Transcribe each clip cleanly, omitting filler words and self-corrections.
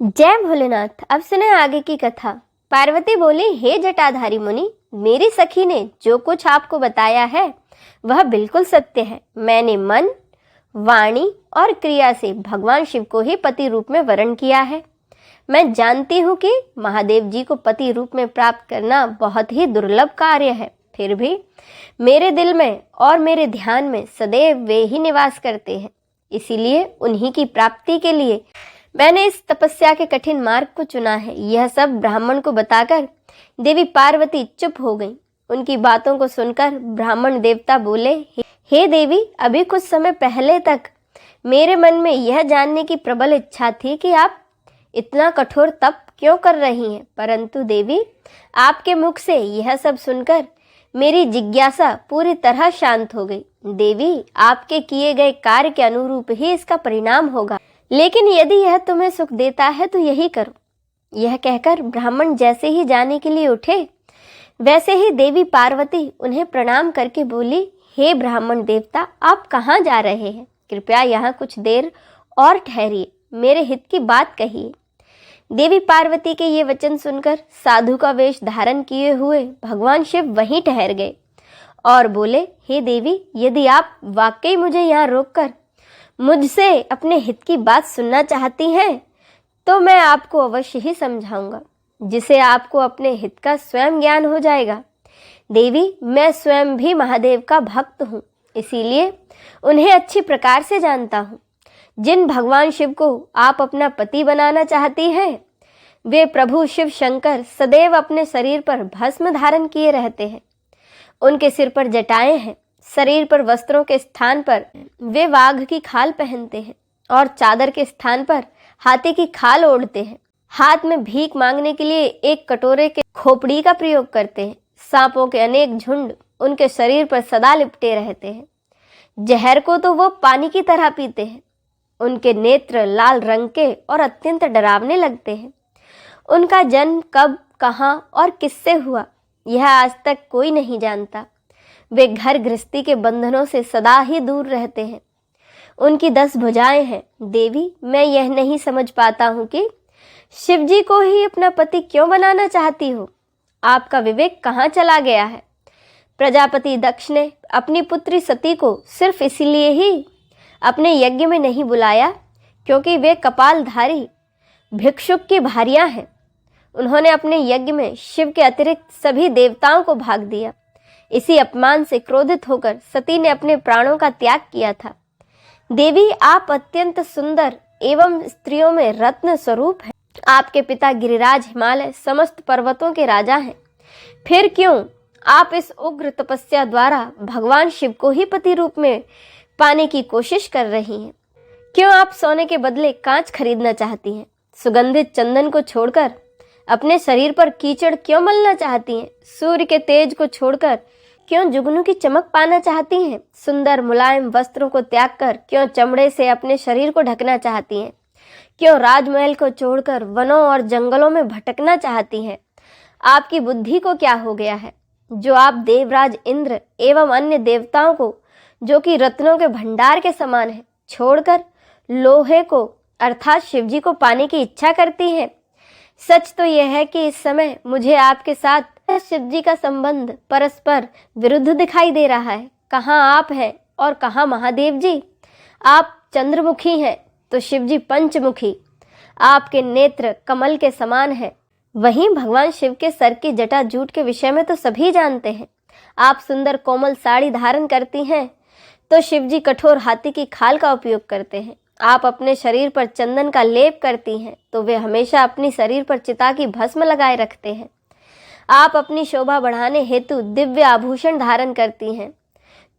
जय भोलेनाथ। अब सुने आगे की कथा। पार्वती बोली, हे जटाधारी मुनि, मेरी सखी ने जो कुछ आपको बताया है वह बिल्कुल सत्य है। मैंने मन, वाणी और क्रिया से भगवान शिव को ही पति रूप में वरण किया है। मैं जानती हूँ कि महादेव जी को पति रूप में प्राप्त करना बहुत ही दुर्लभ कार्य है। फिर भी मेरे दिल में और मेरे ध्यान में सदैव वे ही निवास करते हैं। इसीलिए उन्हीं की प्राप्ति के लिए मैंने इस तपस्या के कठिन मार्ग को चुना है। यह सब ब्राह्मण को बताकर देवी पार्वती चुप हो गईं। उनकी बातों को सुनकर ब्राह्मण देवता बोले, हे देवी, अभी कुछ समय पहले तक मेरे मन में यह जानने की प्रबल इच्छा थी कि आप इतना कठोर तप क्यों कर रही हैं, परंतु देवी, आपके मुख से यह सब सुनकर मेरी जिज्ञासा पूरी तरह शांत हो गई। देवी, आपके किए गए कार्य के अनुरूप ही इसका परिणाम होगा, लेकिन यदि यह तुम्हें सुख देता है तो यही करो। यह कहकर ब्राह्मण जैसे ही जाने के लिए उठे, वैसे ही देवी पार्वती उन्हें प्रणाम करके बोली, हे ब्राह्मण देवता, आप कहाँ जा रहे हैं? कृपया यहाँ कुछ देर और ठहरिए, मेरे हित की बात कहिए। देवी पार्वती के ये वचन सुनकर साधु का वेश धारण किए हुए भगवान शिव वहीं ठहर गए और बोले, हे देवी, यदि आप वाकई मुझे यहाँ रोककर मुझसे अपने हित की बात सुनना चाहती हैं तो मैं आपको अवश्य ही समझाऊंगा, जिसे आपको अपने हित का स्वयं ज्ञान हो जाएगा। देवी, मैं स्वयं भी महादेव का भक्त हूँ, इसीलिए उन्हें अच्छी प्रकार से जानता हूँ। जिन भगवान शिव को आप अपना पति बनाना चाहती हैं, वे प्रभु शिव शंकर सदैव अपने शरीर पर भस्म धारण किए रहते हैं। उनके सिर पर जटाएं हैं, शरीर पर वस्त्रों के स्थान पर वे वाघ की खाल पहनते हैं और चादर के स्थान पर हाथी की खाल ओढ़ते हैं। हाथ में भीख मांगने के लिए एक कटोरे के खोपड़ी का प्रयोग करते हैं। सांपों के अनेक झुंड उनके शरीर पर सदा लिपटे रहते हैं। जहर को तो वो पानी की तरह पीते हैं। उनके नेत्र लाल रंग के और अत्यंत डरावने लगते हैं। उनका जन्म कब, कहाँ और किससे हुआ, यह आज तक कोई नहीं जानता। वे घर गृहस्थी के बंधनों से सदा ही दूर रहते हैं। उनकी 10 भुजाएं हैं। देवी, मैं यह नहीं समझ पाता हूँ कि शिव जी को ही अपना पति क्यों बनाना चाहती हो। आपका विवेक कहाँ चला गया है? प्रजापति दक्ष ने अपनी पुत्री सती को सिर्फ इसीलिए ही अपने यज्ञ में नहीं बुलाया क्योंकि वे कपालधारी भिक्षुक की भारियां हैं। उन्होंने अपने यज्ञ में शिव के अतिरिक्त सभी देवताओं को भाग दिया। इसी अपमान से क्रोधित होकर सती ने अपने प्राणों का त्याग किया था। देवी, आप अत्यंत सुंदर एवं स्त्रियों में रत्न स्वरूप हैं। आपके पिता गिरिराज हिमालय समस्त पर्वतों के राजा हैं। फिर क्यों आप इस उग्र तपस्या द्वारा भगवान शिव को ही पति रूप में पाने की कोशिश कर रही हैं? क्यों आप सोने के बदले कांच खरीदना चाहती हैं? सुगंधित चंदन को छोड़कर अपने शरीर पर कीचड़ क्यों मलना चाहती हैं? सूर्य के तेज को छोड़कर क्यों जुगनू की चमक पाना चाहती हैं? सुंदर मुलायम वस्त्रों को त्याग कर क्यों चमड़े से अपने शरीर को ढकना चाहती हैं? क्यों राजमहल को छोड़कर वनों और जंगलों में भटकना चाहती हैं? आपकी बुद्धि को क्या हो गया है जो आप देवराज इंद्र एवं अन्य देवताओं को, जो कि रत्नों के भंडार के समान है, छोड़कर लोहे को अर्थात शिव जी को पाने की इच्छा करती हैं? सच तो यह है कि इस समय मुझे आपके साथ शिव जी का संबंध परस्पर विरुद्ध दिखाई दे रहा है। कहाँ आप हैं और कहाँ महादेव जी? आप चंद्रमुखी हैं तो शिव जी पंचमुखी। आपके नेत्र कमल के समान हैं। वहीं भगवान शिव के सर की जटा जूट के विषय में तो सभी जानते हैं। आप सुंदर कोमल साड़ी धारण करती हैं तो शिव जी कठोर हाथी की खाल का उपयोग करते हैं। आप अपने शरीर पर चंदन का लेप करती हैं तो वे हमेशा अपनी शरीर पर चिता की भस्म लगाए रखते हैं। आप अपनी शोभा बढ़ाने हेतु दिव्य आभूषण धारण करती हैं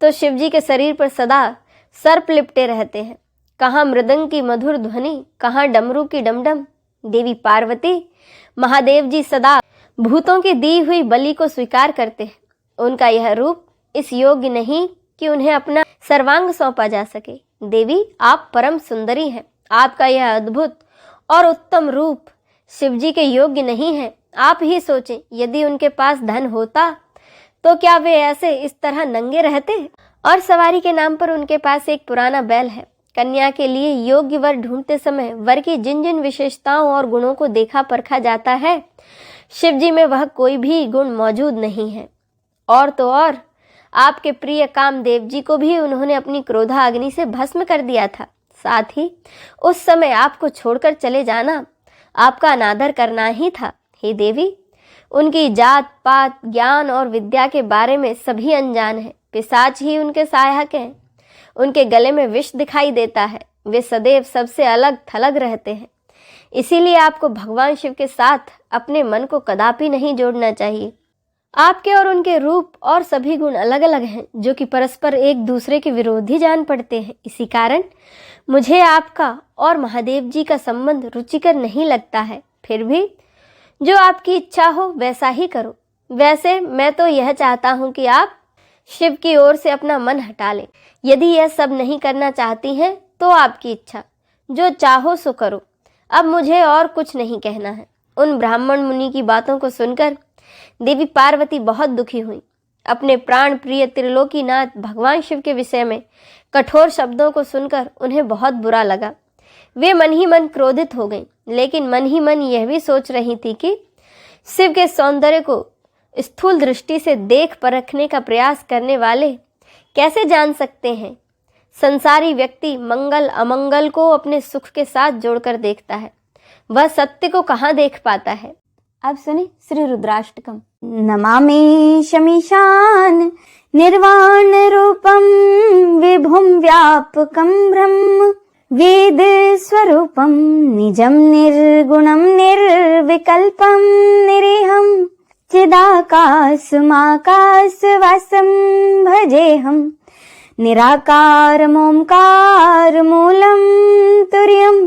तो शिव जी के शरीर पर सदा सर्प लिपटे रहते हैं। कहाँ मृदंग की मधुर ध्वनि, कहाँ डमरू की डमडम। देवी पार्वती, महादेव जी सदा भूतों की दी हुई बलि को स्वीकार करते हैं। उनका यह रूप इस योग्य नहीं कि उन्हें अपना सर्वांग सौंपा जा सके। देवी, आप परम सुंदरी हैं। आपका यह अद्भुत और उत्तम रूप शिव जी के योग्य नहीं है। आप ही सोचें, यदि उनके पास धन होता तो क्या वे ऐसे इस तरह नंगे रहते? और सवारी के नाम पर उनके पास एक पुराना बैल है। कन्या के लिए योग्य वर ढूंढते समय वर की जिन जिन विशेषताओं और गुणों को देखा परखा जाता है, शिव जी में वह कोई भी गुण मौजूद नहीं है। और तो और आपके प्रिय कामदेव जी को भी उन्होंने अपनी क्रोधाग्नि से भस्म कर दिया था। साथ ही उस समय आपको छोड़कर चले जाना आपका अनादर करना ही था। हे देवी, उनकी जात पात, ज्ञान और विद्या के बारे में सभी अनजान है। पिशाच ही उनके सहायक हैं। उनके गले में विष दिखाई देता है। वे सदैव सबसे अलग थलग रहते हैं। इसीलिए आपको भगवान शिव के साथ अपने मन को कदापि नहीं जोड़ना चाहिए। आपके और उनके रूप और सभी गुण अलग अलग हैं, जो कि परस्पर एक दूसरे के विरोधी जान पड़ते हैं। इसी कारण मुझे आपका और महादेव जी का संबंध रुचिकर नहीं लगता है। फिर भी जो आपकी इच्छा हो वैसा ही करो। वैसे मैं तो यह चाहता हूँ कि आप शिव की ओर से अपना मन हटा लें। यदि यह सब नहीं करना चाहती हैं तो आपकी इच्छा, जो चाहो सो करो। अब मुझे और कुछ नहीं कहना है। उन ब्राह्मण मुनि की बातों को सुनकर देवी पार्वती बहुत दुखी हुई। अपने प्राण प्रिय त्रिलोकीनाथ भगवान शिव के विषय में कठोर शब्दों को सुनकर उन्हें बहुत बुरा लगा। वे मन ही मन क्रोधित हो गईं, लेकिन मन ही मन यह भी सोच रही थी कि शिव के सौंदर्य को स्थूल दृष्टि से देख परखने का प्रयास करने वाले कैसे जान सकते हैं। संसारी व्यक्ति मंगल अमंगल को अपने सुख के साथ जोड़कर देखता है, वह सत्य को कहाँ देख पाता है। अब सुने श्री रुद्राष्टकम। नमामि शमीशान निर्वाण रूपम विभुम व्यापकम ब्रह्म वेद स्वरूपम निजम निर्गुणम निर्विकल्पम निरेहम चिदाकाशमाकाशवासं भजेऽहं निराकारमोंकार मूलं तुर्यं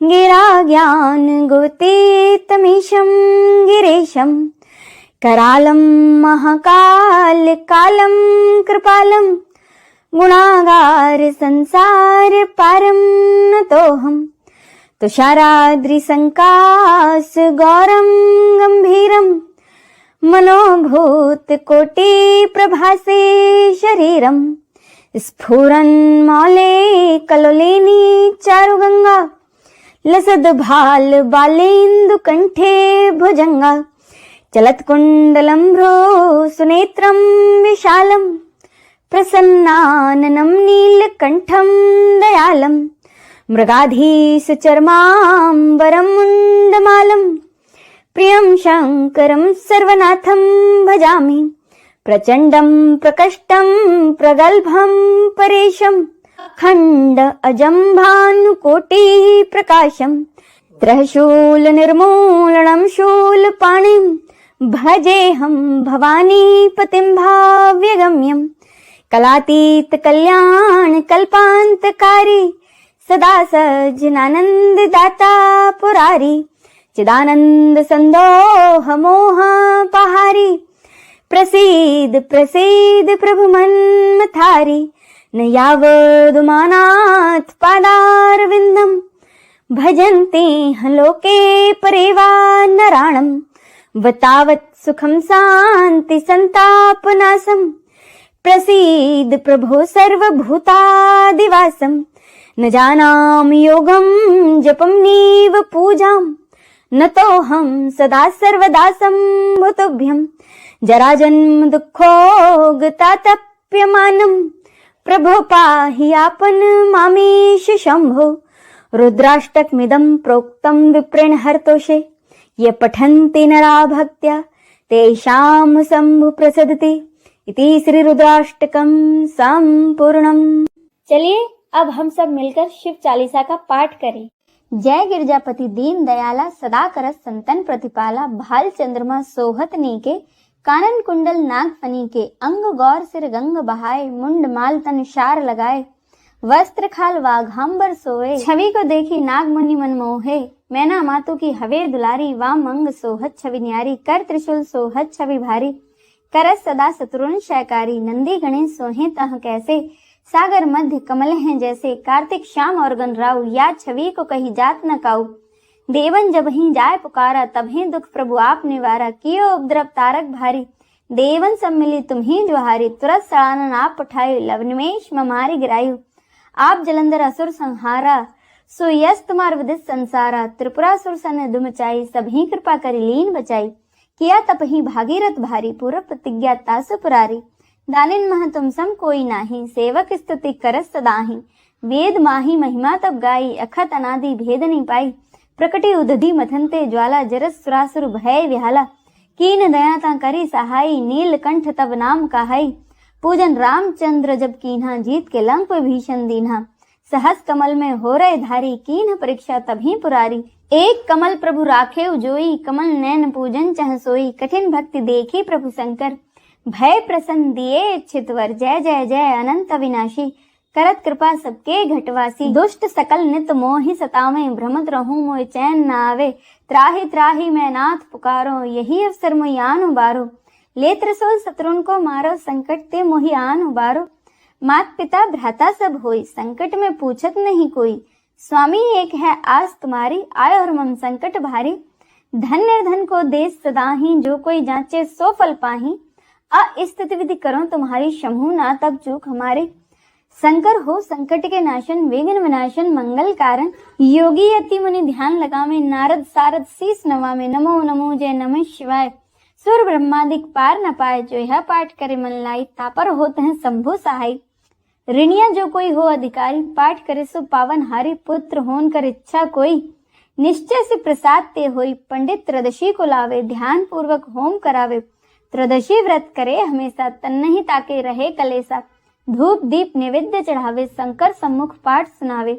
गिराज्ञानगोतीतमीशं गिरीशं करालं महाकालकालं कृपालं गुणागार संसार पारं नतोऽहं तुषाराद्रिसंकाश गौरं गंभीरं मनोभूत कोटि प्रभासे शरीरम स्फुरन् मौले कलोलिनी चारुगंगा लसद भाल बालेन्दु कंठे भुजंगा चलत कुंडलम भ्रो सुनेत्रम विशालम प्रसन्नाननं नीलकंठम दयालम मृगाधीश चर्मांबरम मुंडमालम प्रियं शंकरं सर्वनाथं भजामि प्रचंडं प्रकष्टं प्रगल्भं परेशं खंड अजं भानुकोटिः प्रकाशं त्रयशूल निर्मूलनं शूलपाणिं भजेऽहं भवानीपतिं भाव्यगम्यं कलातीत कल्याण कल्पान्तकारी सदा सज्जनानन्ददाता पुरारी चिदानंद संदोह मोह पहारी प्रसीद प्रसीद प्रभु मन्मथारी न यावदुमानाथ पादारविन्दं भजन्ति लोके परेवा नराणं वतावत् सुखं शान्ति संतापनाशं प्रसीद प्रभो सर्वभूतादिवासं न जानामि योगं जपं नीव पूजां न तोऽहं सदा सर्वदा सम्भुतुभ्यं जराजन्म दुःखोगतातप्यमानं प्रभो पाहि आपन मामीश शंभो रुद्राष्टकमिदं प्रोक्तं विप्रेण हरतोषे ये पठन्ति नरा भक्त्या तेषां शंभु प्रसदति इति श्री रुद्राष्टकम संपूर्णम। चलिए अब हम सब मिलकर शिव चालीसा का पाठ करें। जय गिरजापति दीन दयाला सदा करत संतन प्रतिपाला भाल चंद्रमा सोहत नीके कानन कुंडल नागफनी के अंग गौर सिर गंग बहाए मुंड माल तन शार लगाए वस्त्र खाल वाघांबर सोए छवि को देखी नाग मुनि मन मोहे मैना मातु की हवेर दुलारी वाम अंग सोहत छवि न्यारी कर त्रिशूल सोहत छवि भारी करस सदा शत्रुन शयकारी नंदी गणेश सोहे तह कैसे सागर मध्य कमल हैं जैसे कार्तिक श्याम और गणराव या छवि को कही जात न काऊ देवन जब ही जाय पुकारा तभी दुख प्रभु आप निवारा कियो उपद्रव तारक भारी देवन सब मिली तुम ही ज्वाहारी तुरंत सड़ानन आप उठायु लवनिमेश ममारी गिरायु आप जलंधर असुर संहारा, सो यस तुम्हार विदित संसारा। त्रिपुरासुर सन दुम मचाई, सबही कृपा करी लीन बचाई। किया तपही भागीरथ भारी, पूरब प्रतिज्ञा तासु पुरारी। दानिन मह तुम सम कोई नाही, सेवक स्तुति करस सदाहि। वेद माही महिमा तब गाई, अखत अनादि भेद नहीं पाई। प्रकटी उदधि मथनते ज्वाला, जरस सुरासुर भय विहाला। कीन दया ता करी सहाई, नीलकंठ तब नाम कहाई। पूजन रामचंद्र जब कीन्हा, जीत के लंक भीषण दीन्हा। सहस कमल में हो रहे धारी, कीन्ह परीक्षा तभी पुरारी। एक कमल प्रभु राखे उजोई, कमल नैन पूजन चह सोई। कठिन भक्ति देखी प्रभु शंकर, भय प्रसन्न दिए इच्छित वर। जय जय जय अनंत अविनाशी, करत कृपा सबके घटवासी। दुष्ट सकल नित मोहि सतावे, भ्रमत रहूं मोहि चैन न आवे। त्राहि त्राहि मैं नाथ पुकारो, यही अवसर मोहि आन उबारो। ले त्रिशूल शत्रुन को मारो, संकट ते मोहि आन उबारो। मात पिता भ्राता सब होई, संकट में पूछत नहीं कोई। स्वामी एक है आस तुम्हारी, आय और मम संकट भारी। धन निर्धन को देश सदाही, जो कोई जांचे सो फल पाही। अस्तित्व विधि करो तुम्हारी, शंभु ना तब चूक हमारे। शंकर हो संकट के नाशन, विघ्न विनाशन मंगल कारण। योगी यति मुनि ध्यान लगावे, नारद सारद शीस नवावे। नमो नमो जय नमः शिवाय, सुर ब्रह्मादिक पार न पाए। जो यह पाठ करे मन लाई, तापर होते हैं शंभु सहाय। ऋणिया जो कोई हो अधिकारी, पाठ करे सो पावन हारी। पुत्र होन कर इच्छा कोई, निश्चय से प्रसाद ते होई। पंडित त्रयोदशी को लावे, ध्यान पूर्वक होम करावे। त्रयोदशी व्रत करे हमेशा, तन नहीं ताके रहे कलेसा। धूप दीप नैवेद्य चढ़ावे, शंकर सम्मुख पाठ सुनावे।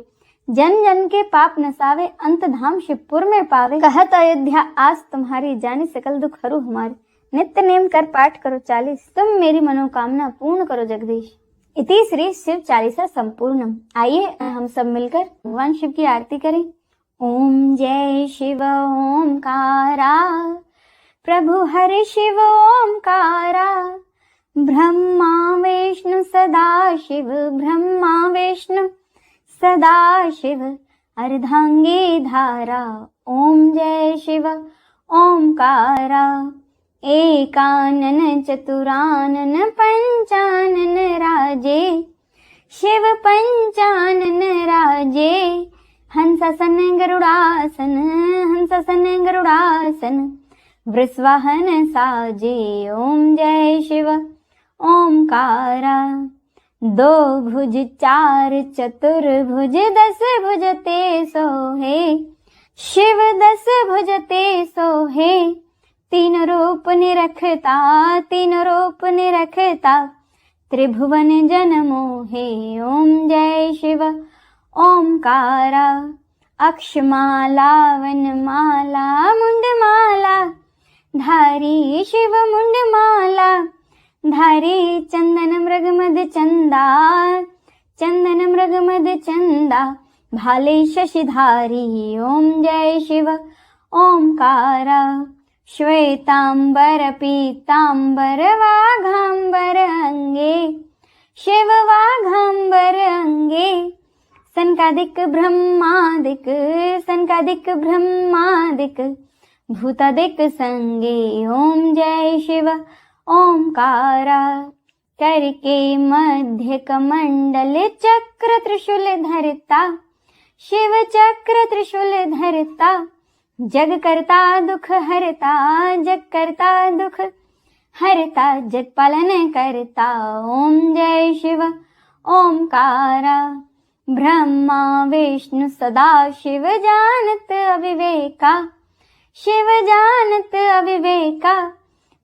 जन जन के पाप नसावे, अंत धाम शिवपुर में पावे। कहत अयोध्या आस तुम्हारी, जानी सकल दुख हरू हमारे। नित्य नेम कर पाठ करो 40, तुम मेरी मनोकामना पूर्ण करो जगदीश। इति श्री शिव चालीसा संपूर्णम। आइए हम सब मिलकर भगवान शिव की आरती करें। ओम जय शिव ओमकारा, प्रभु हरि शिव ओमकारा। ब्रह्मा विष्णु सदा शिव, ब्रह्मा विष्णु सदा शिव। अर्धांगी धारा, ओम जय शिव ओमकारा। एकानन चतुरानन पंचानन राजे, शिव पंचानन राजे। हंसासन गरुड़ासन, हंसासन गरुड़ासन। वृषवाहन साजे, ओम जय शिव ओमकारा। दो भुज चार चतुर्भुज, 10 भुज ते सोहे। शिव 10 भुज ते सोहे। तीन रूप निरखता, तीन रूप निरखता। त्रिभुवन जन मोहे, ओम जय शिव ओमकारा। अक्षमाला वनमाला, मुंडमाला धारी। शिव मुंडमाला धारी। चंदन मृगमद चंदा, चंदन मृगमद चंदा। भाले शशिधारी, ओम जय शिव ओमकारा। श्वेतांबर पीतांबर वाघांबर अंगे, शिव वाघांबर अंगे। सनकादिक ब्रह्मादिक, सनकादिक ब्रह्मादिक। भूतादिक संगे, ओम जय शिव ओमकारा। करके मध्य कमंडल, चक्र त्रिशूल धरता। शिव चक्र त्रिशूल धरता। जग करता दुख हरता, जग करता दुख हरता। जग पालन करता, ओम जय शिव ओमकारा। ब्रह्मा विष्णु सदा शिव, जानत अविवेका। शिव जानत अविवेका।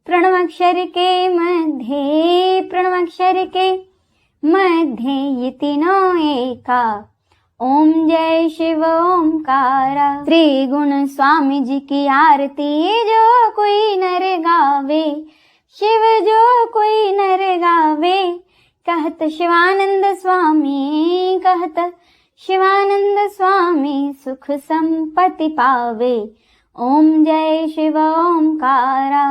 प्रणवाक्षर के मध्य, प्रणवाक्षर के मध्य। ये तीनों एका, ओम जय शिव ओमकारा। त्रिगुण स्वामी जी की आरती, जो कोई नर गावे। शिव जो कोई नर गावे। कहत शिवानंद स्वामी, कहत शिवानंद स्वामी। सुख संपत्ति पावे, ओम जय शिव ओमकारा।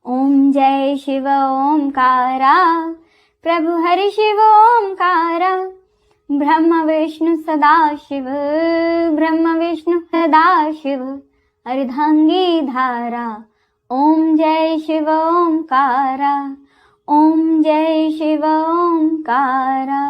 ओम जय शिव ओमकारा। प्रभु हरि शिव ओमकारा। ब्रह्म विष्णु सदा शिव, ब्रह्म विष्णु सदा शिव। अर्धांगी धारा, ओम जय शिव ओमकारा। ओम जय शिव ओमकारा।